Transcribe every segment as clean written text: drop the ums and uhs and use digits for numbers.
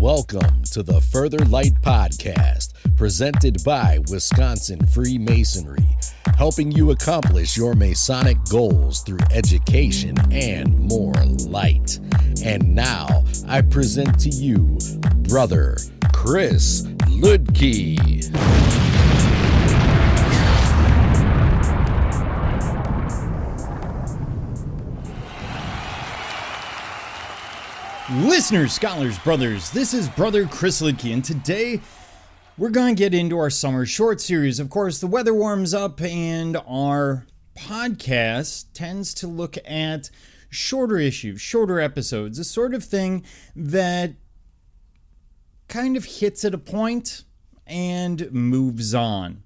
Welcome to the Further Light Podcast, presented by Wisconsin Freemasonry, helping you accomplish your Masonic goals through education and more light. And now, I present to you, Brother Chris Ludke. Listeners, scholars, brothers, this is Brother Chris Ludke, and today we're going to get into our summer short series. Of course, the weather warms up and our podcast tends to look at shorter issues, shorter episodes, the sort of thing that kind of hits at a point and moves on.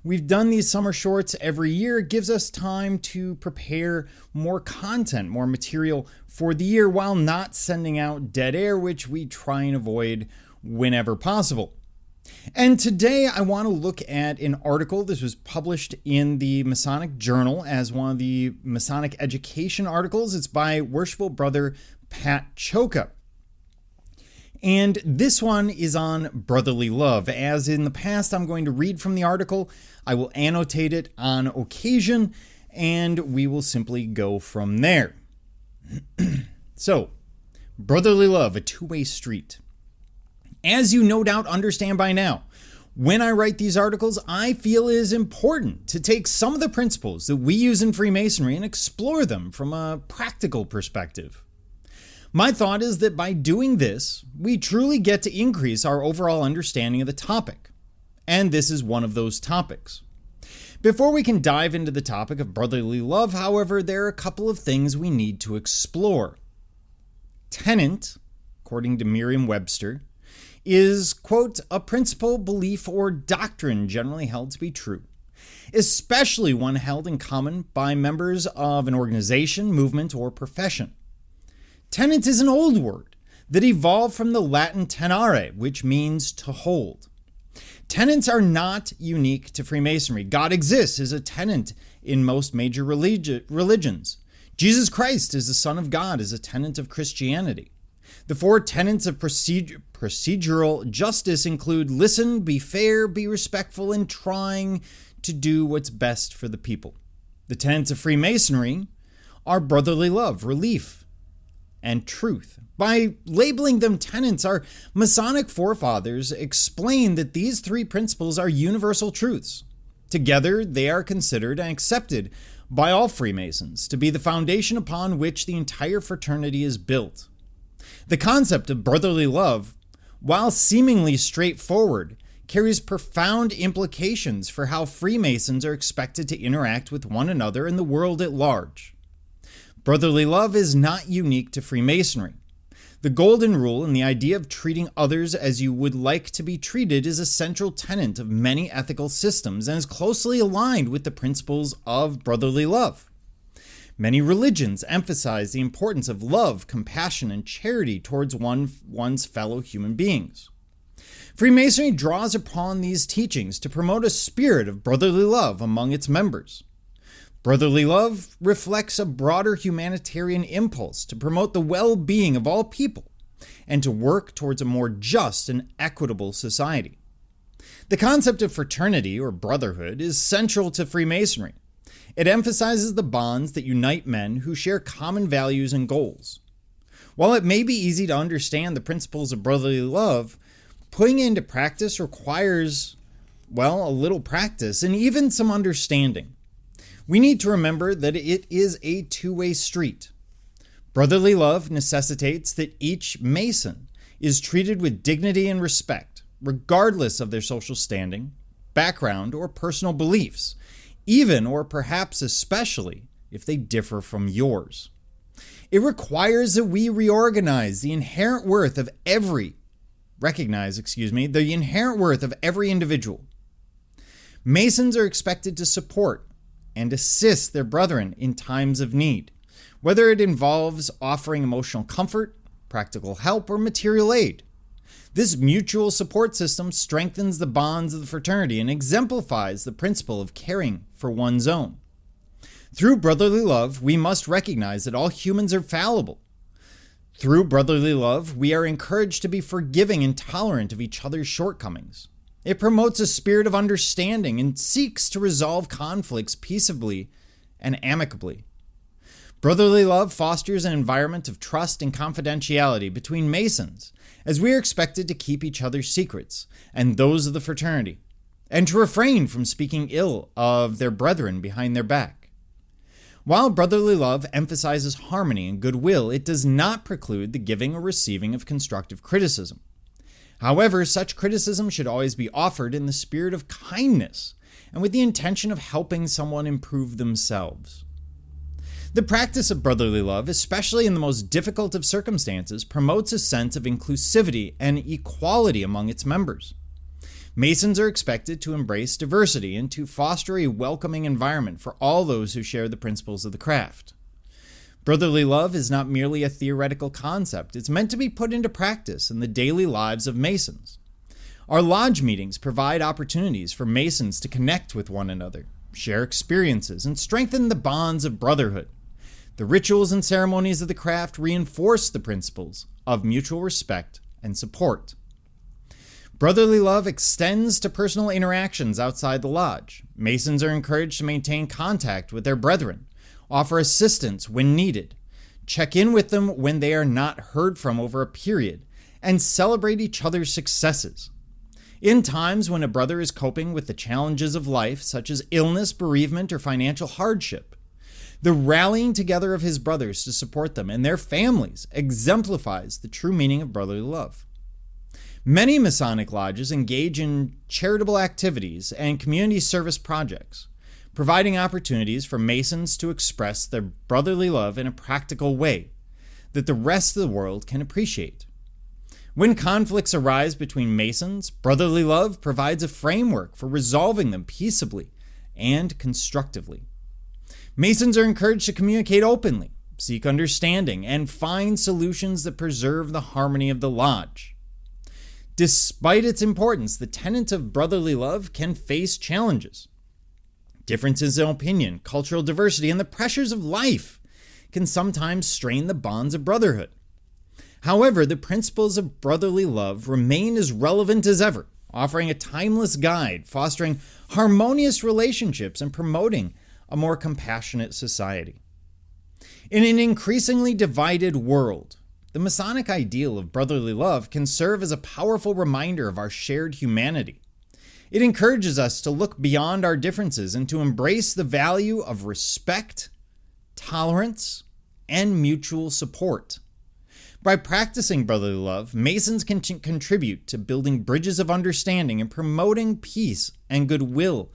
We've done these summer shorts every year. It gives us time to prepare more content, more material for the year while not sending out dead air, which we try and avoid whenever possible. And today I want to look at an article. This was published in the Masonic Journal as one of the Masonic education articles. It's by Worshipful Brother Pat Choka. And this one is on brotherly love. As in the past, I'm going to read from the article. I will annotate it on occasion, and we will simply go from there. So, brotherly love, a two-way street. As you no doubt understand by now, when I write these articles, I feel it is important to take some of the principles that we use in Freemasonry and explore them from a practical perspective. My thought is that by doing this, we truly get to increase our overall understanding of the topic. And this is one of those topics. Before we can dive into the topic of brotherly love, however, there are a couple of things we need to explore. Tenet, according to Merriam-Webster, is, quote, a principle, belief, or doctrine generally held to be true, especially one held in common by members of an organization, movement, or profession. Tenet is an old word that evolved from the Latin tenere, which means to hold. Tenets are not unique to Freemasonry. God exists as a tenet in most major religions. Jesus Christ is the Son of God as a tenet of Christianity. The four tenets of procedural justice include listen, be fair, be respectful, and trying to do what's best for the people. The tenets of Freemasonry are brotherly love, relief, and truth. By labeling them tenets, our Masonic forefathers explained that these three principles are universal truths. Together, they are considered and accepted by all Freemasons to be the foundation upon which the entire fraternity is built. The concept of brotherly love, while seemingly straightforward, carries profound implications for how Freemasons are expected to interact with one another and the world at large. Brotherly love is not unique to Freemasonry. The golden rule and the idea of treating others as you would like to be treated is a central tenet of many ethical systems and is closely aligned with the principles of brotherly love. Many religions emphasize the importance of love, compassion, and charity towards one's fellow human beings. Freemasonry draws upon these teachings to promote a spirit of brotherly love among its members. Brotherly love reflects a broader humanitarian impulse to promote the well-being of all people and to work towards a more just and equitable society. The concept of fraternity or brotherhood is central to Freemasonry. It emphasizes the bonds that unite men who share common values and goals. While it may be easy to understand the principles of brotherly love, putting it into practice requires, a little practice and even some understanding. We need to remember that it is a two-way street. Brotherly love necessitates that each Mason is treated with dignity and respect, regardless of their social standing, background, or personal beliefs, even or perhaps especially if they differ from yours. It requires that we recognize the inherent worth of every individual. Masons are expected to support and assist their brethren in times of need, whether it involves offering emotional comfort, practical help, or material aid. This mutual support system strengthens the bonds of the fraternity and exemplifies the principle of caring for one's own. Through brotherly love, we must recognize that all humans are fallible. Through brotherly love, we are encouraged to be forgiving and tolerant of each other's shortcomings. It promotes a spirit of understanding and seeks to resolve conflicts peaceably and amicably. Brotherly love fosters an environment of trust and confidentiality between Masons, as we are expected to keep each other's secrets and those of the fraternity, and to refrain from speaking ill of their brethren behind their back. While brotherly love emphasizes harmony and goodwill, it does not preclude the giving or receiving of constructive criticism. However, such criticism should always be offered in the spirit of kindness and with the intention of helping someone improve themselves. The practice of brotherly love, especially in the most difficult of circumstances, promotes a sense of inclusivity and equality among its members. Masons are expected to embrace diversity and to foster a welcoming environment for all those who share the principles of the craft. Brotherly love is not merely a theoretical concept. It's meant to be put into practice in the daily lives of Masons. Our lodge meetings provide opportunities for Masons to connect with one another, share experiences, and strengthen the bonds of brotherhood. The rituals and ceremonies of the craft reinforce the principles of mutual respect and support. Brotherly love extends to personal interactions outside the lodge. Masons are encouraged to maintain contact with their brethren, offer assistance when needed, check in with them when they are not heard from over a period, and celebrate each other's successes. In times when a brother is coping with the challenges of life, such as illness, bereavement, or financial hardship, the rallying together of his brothers to support them and their families exemplifies the true meaning of brotherly love. Many Masonic lodges engage in charitable activities and community service projects, providing opportunities for Masons to express their brotherly love in a practical way that the rest of the world can appreciate. When conflicts arise between Masons, brotherly love provides a framework for resolving them peaceably and constructively. Masons are encouraged to communicate openly, seek understanding, and find solutions that preserve the harmony of the lodge. Despite its importance, the tenet of brotherly love can face challenges. Differences in opinion, cultural diversity, and the pressures of life can sometimes strain the bonds of brotherhood. However, the principles of brotherly love remain as relevant as ever, offering a timeless guide, fostering harmonious relationships, and promoting a more compassionate society. In an increasingly divided world, the Masonic ideal of brotherly love can serve as a powerful reminder of our shared humanity. It encourages us to look beyond our differences and to embrace the value of respect, tolerance, and mutual support. By practicing brotherly love, Masons can contribute to building bridges of understanding and promoting peace and goodwill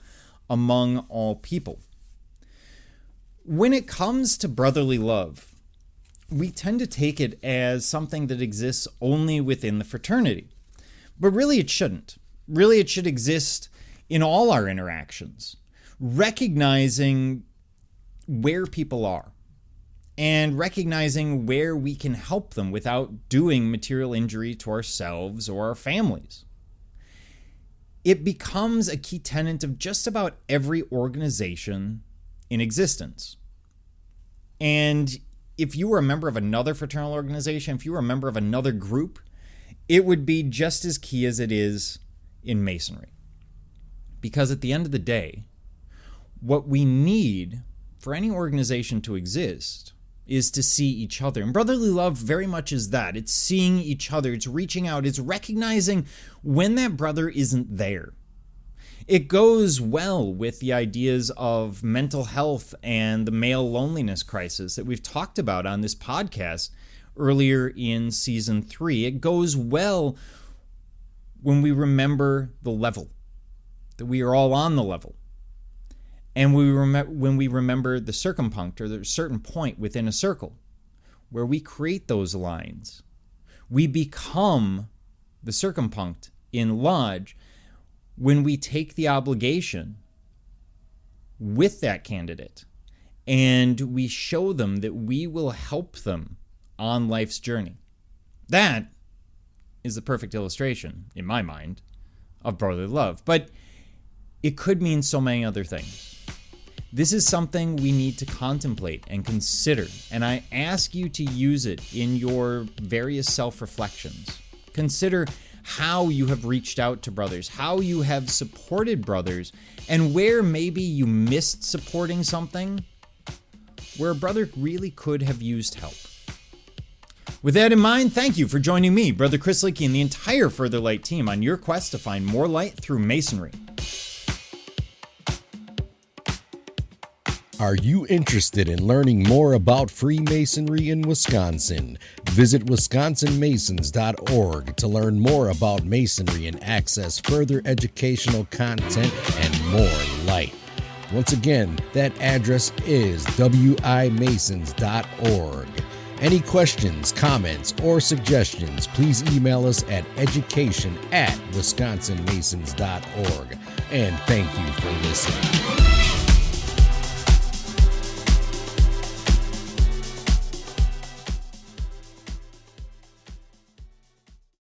among all people. When it comes to brotherly love, we tend to take it as something that exists only within the fraternity. But really it shouldn't. Really it should exist in all our interactions, recognizing where people are and recognizing where we can help them without doing material injury to ourselves or our families. It becomes a key tenet of just about every organization in existence. And if you were a member of another fraternal organization, if you were a member of another group, it would be just as key as it is in Masonry. Because at the end of the day, what we need for any organization to exist is to see each other. And brotherly love very much is that. It's seeing each other. It's reaching out. It's recognizing when that brother isn't there. It goes well with the ideas of mental health and the male loneliness crisis that we've talked about on this podcast earlier in season 3. It goes well when we remember the level, that we are all on the level. And when we remember the circumpunct, or the certain point within a circle, where we create those lines, we become the circumpunct in lodge when we take the obligation with that candidate and we show them that we will help them on life's journey. That is the perfect illustration, in my mind, of brotherly love. But it could mean so many other things. This is something we need to contemplate and consider, and I ask you to use it in your various self-reflections. Consider how you have reached out to brothers, how you have supported brothers, and where maybe you missed supporting something, where a brother really could have used help. With that in mind, thank you for joining me, Brother Chris Lickey, and the entire Further Light team on your quest to find more light through Masonry. Are you interested in learning more about Freemasonry in Wisconsin? Visit wisconsinmasons.org to learn more about Masonry and access further educational content and more light. Once again, that address is wimasons.org. Any questions, comments, or suggestions, please email us at education@wisconsinmasons.org. And thank you for listening.